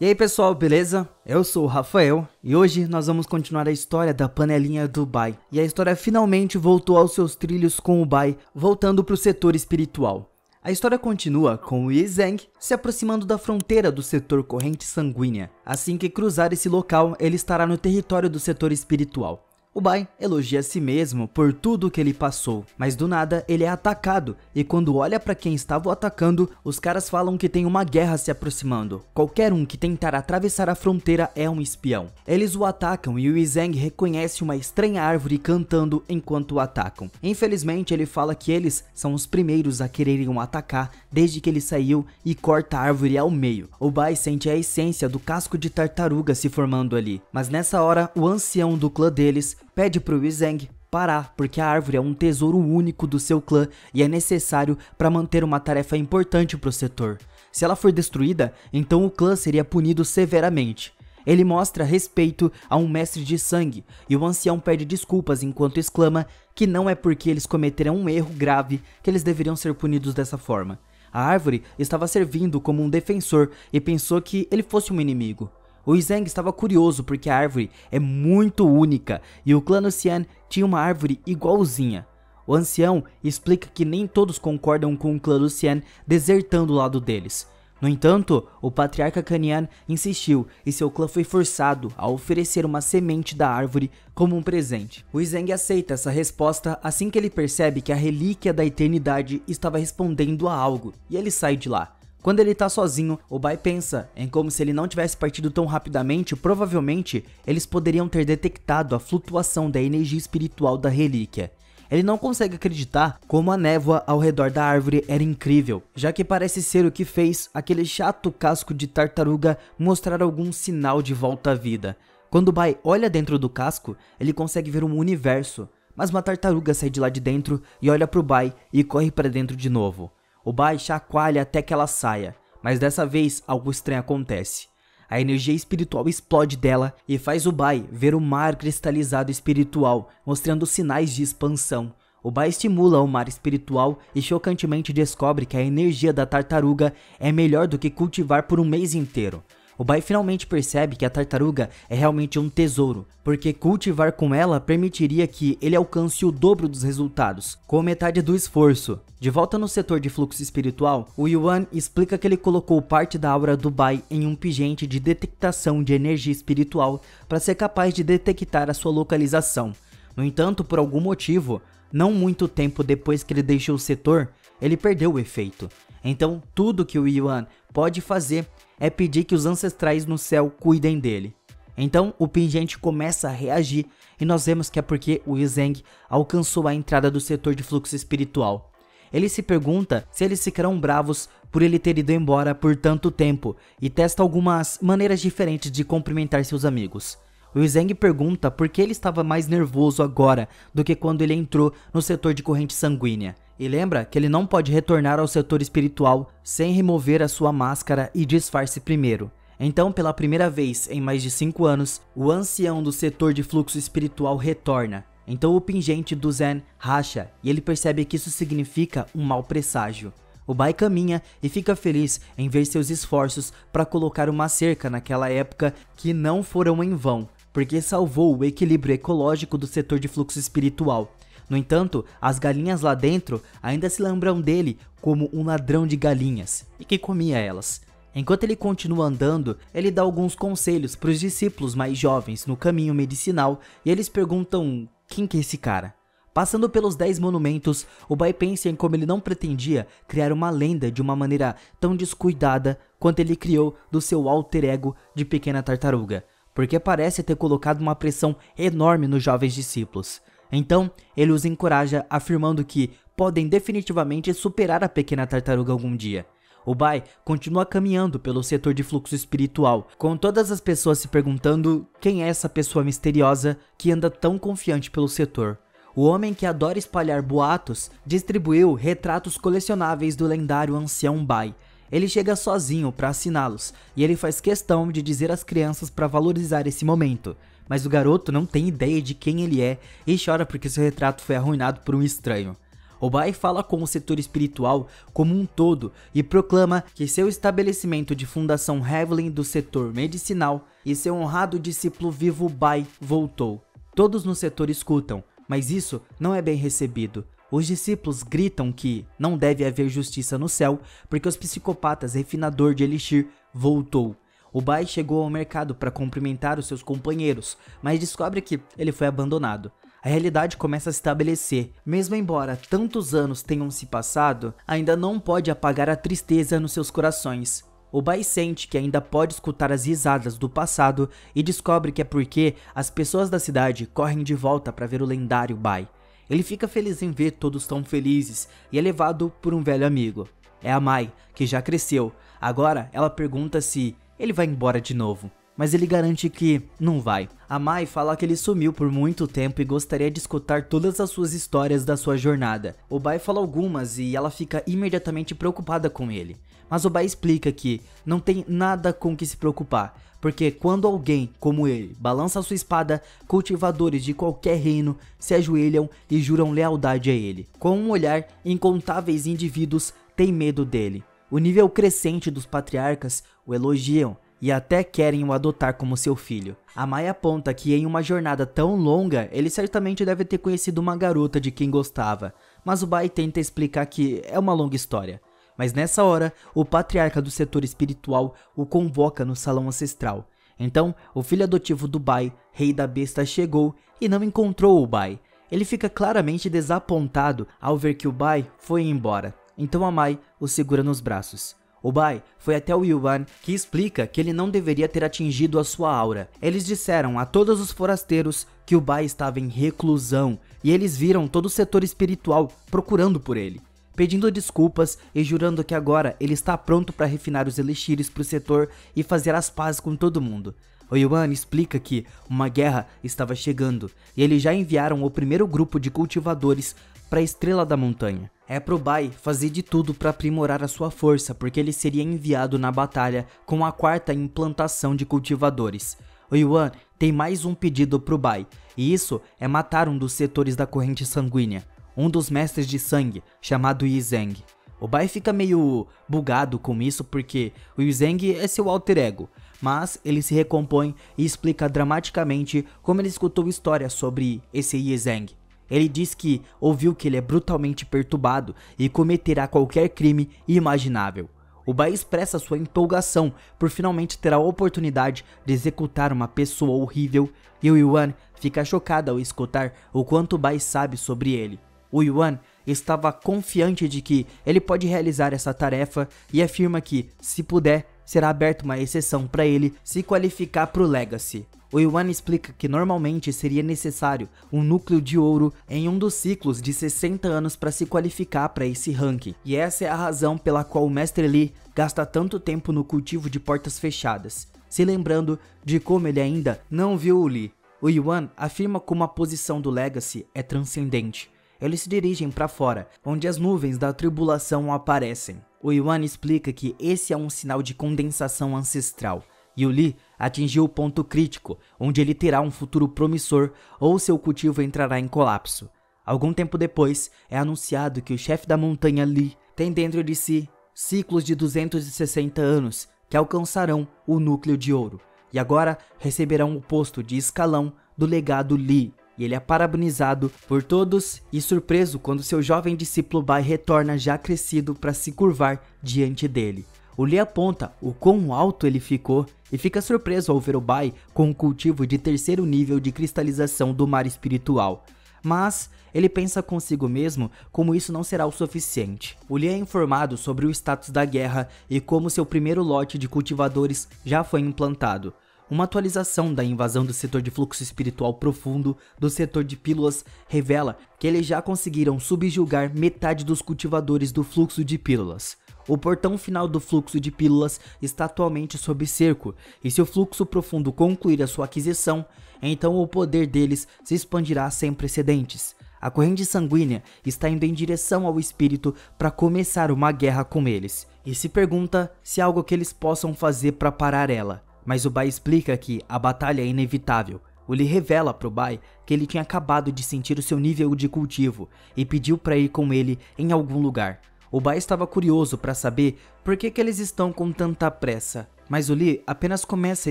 E aí pessoal, beleza? Eu sou o Rafael e hoje nós vamos continuar a história da panelinha do Bai. E a história finalmente voltou aos seus trilhos com o Bai, voltando para o setor espiritual. A história continua com o Yi Zheng se aproximando da fronteira do setor corrente sanguínea. Assim que cruzar esse local, ele estará no território do setor espiritual. O Bai elogia a si mesmo por tudo que ele passou, mas do nada ele é atacado e quando olha para quem estava o atacando, os caras falam que tem uma guerra se aproximando. Qualquer um que tentar atravessar a fronteira é um espião. Eles o atacam e o Yi Zheng reconhece uma estranha árvore cantando enquanto o atacam. Infelizmente ele fala que eles são os primeiros a quererem o atacar desde que ele saiu e corta a árvore ao meio. O Bai sente a essência do casco de tartaruga se formando ali, mas nessa hora o ancião do clã deles pede pro Yi Zheng parar, porque a árvore é um tesouro único do seu clã e é necessário para manter uma tarefa importante pro setor. Se ela for destruída, então o clã seria punido severamente. Ele mostra respeito a um mestre de sangue e o ancião pede desculpas enquanto exclama que não é porque eles cometeram um erro grave que eles deveriam ser punidos dessa forma. A árvore estava servindo como um defensor e pensou que ele fosse um inimigo. O Yi Zheng estava curioso porque a árvore é muito única e o clã Lucian tinha uma árvore igualzinha. O ancião explica que nem todos concordam com o clã Lucian desertando o lado deles. No entanto, o patriarca Canian insistiu e seu clã foi forçado a oferecer uma semente da árvore como um presente. O Yi Zheng aceita essa resposta assim que ele percebe que a relíquia da eternidade estava respondendo a algo e ele sai de lá. Quando ele tá sozinho, o Bai pensa em como se ele não tivesse partido tão rapidamente, provavelmente eles poderiam ter detectado a flutuação da energia espiritual da relíquia. Ele não consegue acreditar como a névoa ao redor da árvore era incrível, já que parece ser o que fez aquele chato casco de tartaruga mostrar algum sinal de volta à vida. Quando o Bai olha dentro do casco, ele consegue ver um universo, mas uma tartaruga sai de lá de dentro e olha pro Bai e corre para dentro de novo. O Bai chacoalha até que ela saia, mas dessa vez algo estranho acontece. A energia espiritual explode dela e faz o Bai ver o mar cristalizado espiritual, mostrando sinais de expansão. O Bai estimula o mar espiritual e chocantemente descobre que a energia da tartaruga é melhor do que cultivar por um mês inteiro. O Bai finalmente percebe que a tartaruga é realmente um tesouro, porque cultivar com ela permitiria que ele alcance o dobro dos resultados, com metade do esforço. De volta no setor de fluxo espiritual, o Yuan explica que ele colocou parte da aura do Bai em um pingente de detectação de energia espiritual para ser capaz de detectar a sua localização. No entanto, por algum motivo, não muito tempo depois que ele deixou o setor, ele perdeu o efeito. Então, tudo que o Yuan pode fazer é pedir que os ancestrais no céu cuidem dele. Então o pingente começa a reagir e nós vemos que é porque o Yi Zheng alcançou a entrada do setor de fluxo espiritual. Ele se pergunta se eles ficarão bravos por ele ter ido embora por tanto tempo e testa algumas maneiras diferentes de cumprimentar seus amigos. O Yi Zheng pergunta por que ele estava mais nervoso agora do que quando ele entrou no setor de corrente sanguínea. E lembra que ele não pode retornar ao setor espiritual sem remover a sua máscara e disfarce primeiro. Então, pela primeira vez em mais de 5 anos, o ancião do setor de fluxo espiritual retorna. Então o pingente do Zen racha e ele percebe que isso significa um mau presságio. O Bai caminha e fica feliz em ver seus esforços para colocar uma cerca naquela época que não foram em vão, porque salvou o equilíbrio ecológico do setor de fluxo espiritual. No entanto, as galinhas lá dentro ainda se lembram dele como um ladrão de galinhas e que comia elas. Enquanto ele continua andando, ele dá alguns conselhos para os discípulos mais jovens no caminho medicinal e eles perguntam quem que é esse cara. Passando pelos 10 monumentos, o Bai pensa em como ele não pretendia criar uma lenda de uma maneira tão descuidada quanto ele criou do seu alter ego de Pequena Tartaruga, porque parece ter colocado uma pressão enorme nos jovens discípulos. Então, ele os encoraja afirmando que podem definitivamente superar a Pequena Tartaruga algum dia. O Bai continua caminhando pelo setor de fluxo espiritual, com todas as pessoas se perguntando quem é essa pessoa misteriosa que anda tão confiante pelo setor. O homem que adora espalhar boatos distribuiu retratos colecionáveis do lendário ancião Bai. Ele chega sozinho para assiná-los e ele faz questão de dizer às crianças para valorizar esse momento. Mas o garoto não tem ideia de quem ele é e chora porque seu retrato foi arruinado por um estranho. O Bai fala com o setor espiritual como um todo e proclama que seu estabelecimento de fundação Heavenly do setor medicinal e seu honrado discípulo vivo Bai voltou. Todos no setor escutam, mas isso não é bem recebido. Os discípulos gritam que não deve haver justiça no céu porque os psicopatas refinador de Elixir voltou. O Bai chegou ao mercado para cumprimentar os seus companheiros, mas descobre que ele foi abandonado. A realidade começa a se estabelecer. Mesmo embora tantos anos tenham se passado, ainda não pode apagar a tristeza nos seus corações. O Bai sente que ainda pode escutar as risadas do passado e descobre que é porque as pessoas da cidade correm de volta para ver o lendário Bai. Ele fica feliz em ver todos tão felizes e é levado por um velho amigo. É a Mai, que já cresceu. Agora ela pergunta se ele vai embora de novo, mas ele garante que não vai. A Mai fala que ele sumiu por muito tempo e gostaria de escutar todas as suas histórias da sua jornada. O Bai fala algumas e ela fica imediatamente preocupada com ele. Mas o Bai explica que não tem nada com que se preocupar, porque quando alguém como ele balança sua espada, cultivadores de qualquer reino se ajoelham e juram lealdade a ele. Com um olhar, incontáveis indivíduos têm medo dele. O nível crescente dos patriarcas o elogiam e até querem o adotar como seu filho. A Mai aponta que em uma jornada tão longa, ele certamente deve ter conhecido uma garota de quem gostava, mas o Bai tenta explicar que é uma longa história. Mas nessa hora, o patriarca do setor espiritual o convoca no salão ancestral. Então, o filho adotivo do Bai, rei da besta, chegou e não encontrou o Bai. Ele fica claramente desapontado ao ver que o Bai foi embora. Então a Mai o segura nos braços. O Bai foi até o Yuan, que explica que ele não deveria ter atingido a sua aura. Eles disseram a todos os forasteiros que o Bai estava em reclusão e eles viram todo o setor espiritual procurando por ele, pedindo desculpas e jurando que agora ele está pronto para refinar os elixires para o setor e fazer as pazes com todo mundo. O Yuan explica que uma guerra estava chegando e eles já enviaram o primeiro grupo de cultivadores para a Estrela da Montanha. É pro Bai fazer de tudo para aprimorar a sua força, porque ele seria enviado na batalha com a quarta implantação de cultivadores. O Yuan tem mais um pedido pro Bai, e isso é matar um dos setores da corrente sanguínea, um dos mestres de sangue, chamado Yi Zheng. O Bai fica meio bugado com isso porque o Yi Zheng é seu alter ego, mas ele se recompõe e explica dramaticamente como ele escutou histórias sobre esse Yi Zheng. Ele diz que ouviu que ele é brutalmente perturbado e cometerá qualquer crime imaginável. O Bai expressa sua empolgação por finalmente ter a oportunidade de executar uma pessoa horrível e o Yuan fica chocado ao escutar o quanto o Bai sabe sobre ele. O Yuan estava confiante de que ele pode realizar essa tarefa e afirma que, se puder, será aberta uma exceção para ele se qualificar para o Legacy. O Yuan explica que normalmente seria necessário um núcleo de ouro em um dos ciclos de 60 anos para se qualificar para esse ranking, e essa é a razão pela qual o Mestre Li gasta tanto tempo no cultivo de portas fechadas, se lembrando de como ele ainda não viu o Li. O Yuan afirma como a posição do Legacy é transcendente. Eles se dirigem para fora, onde as nuvens da tribulação aparecem. O Yuan explica que esse é um sinal de condensação ancestral, e o Li atingiu o ponto crítico, onde ele terá um futuro promissor ou seu cultivo entrará em colapso. Algum tempo depois, é anunciado que o chefe da montanha Li tem dentro de si ciclos de 260 anos que alcançarão o núcleo de ouro, e agora receberão o posto de escalão do legado Li. E ele é parabenizado por todos e surpreso quando seu jovem discípulo Bai retorna já crescido para se curvar diante dele. O Li aponta o quão alto ele ficou e fica surpreso ao ver o Bai com um cultivo de terceiro nível de cristalização do mar espiritual. Mas ele pensa consigo mesmo como isso não será o suficiente. O Li é informado sobre o status da guerra e como seu primeiro lote de cultivadores já foi implantado. Uma atualização da invasão do setor de fluxo espiritual profundo do setor de pílulas revela que eles já conseguiram subjugar metade dos cultivadores do fluxo de pílulas. O portão final do fluxo de pílulas está atualmente sob cerco, e se o fluxo profundo concluir a sua aquisição, então o poder deles se expandirá sem precedentes. A corrente sanguínea está indo em direção ao espírito para começar uma guerra com eles, e se pergunta se há algo que eles possam fazer para parar ela. Mas o Bai explica que a batalha é inevitável. O Lee revela pro Bai que ele tinha acabado de sentir o seu nível de cultivo e pediu para ir com ele em algum lugar. O Bai estava curioso para saber por que eles estão com tanta pressa, mas o Lee apenas começa a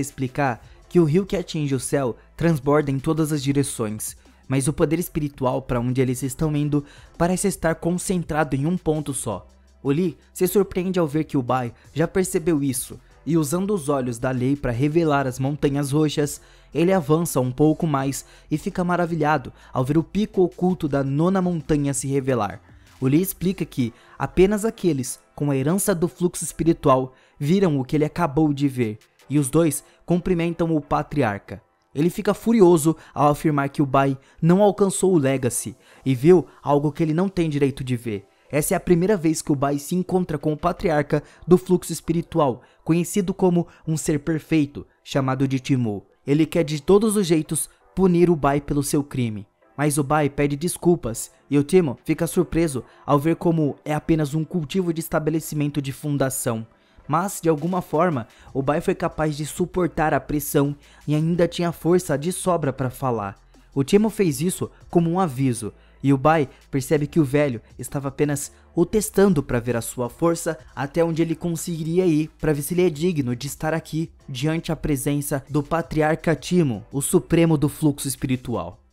explicar que o rio que atinge o céu transborda em todas as direções, mas o poder espiritual para onde eles estão indo parece estar concentrado em um ponto só. O Lee se surpreende ao ver que o Bai já percebeu isso, e usando os olhos da lei para revelar as montanhas roxas, ele avança um pouco mais e fica maravilhado ao ver o pico oculto da nona montanha se revelar. O Lee explica que apenas aqueles com a herança do fluxo espiritual viram o que ele acabou de ver, e os dois cumprimentam o patriarca. Ele fica furioso ao afirmar que o Bai não alcançou o Legacy e viu algo que ele não tem direito de ver. Essa é a primeira vez que o Bai se encontra com o patriarca do fluxo espiritual, conhecido como um ser perfeito, chamado de Timo. Ele quer de todos os jeitos punir o Bai pelo seu crime, mas o Bai pede desculpas e o Timo fica surpreso ao ver como é apenas um cultivo de estabelecimento de fundação. Mas, de alguma forma, o Bai foi capaz de suportar a pressão e ainda tinha força de sobra para falar. O Timo fez isso como um aviso, e o Bai percebe que o velho estava apenas o testando para ver a sua força até onde ele conseguiria ir para ver se ele é digno de estar aqui diante a presença do patriarca Timo, o supremo do fluxo espiritual.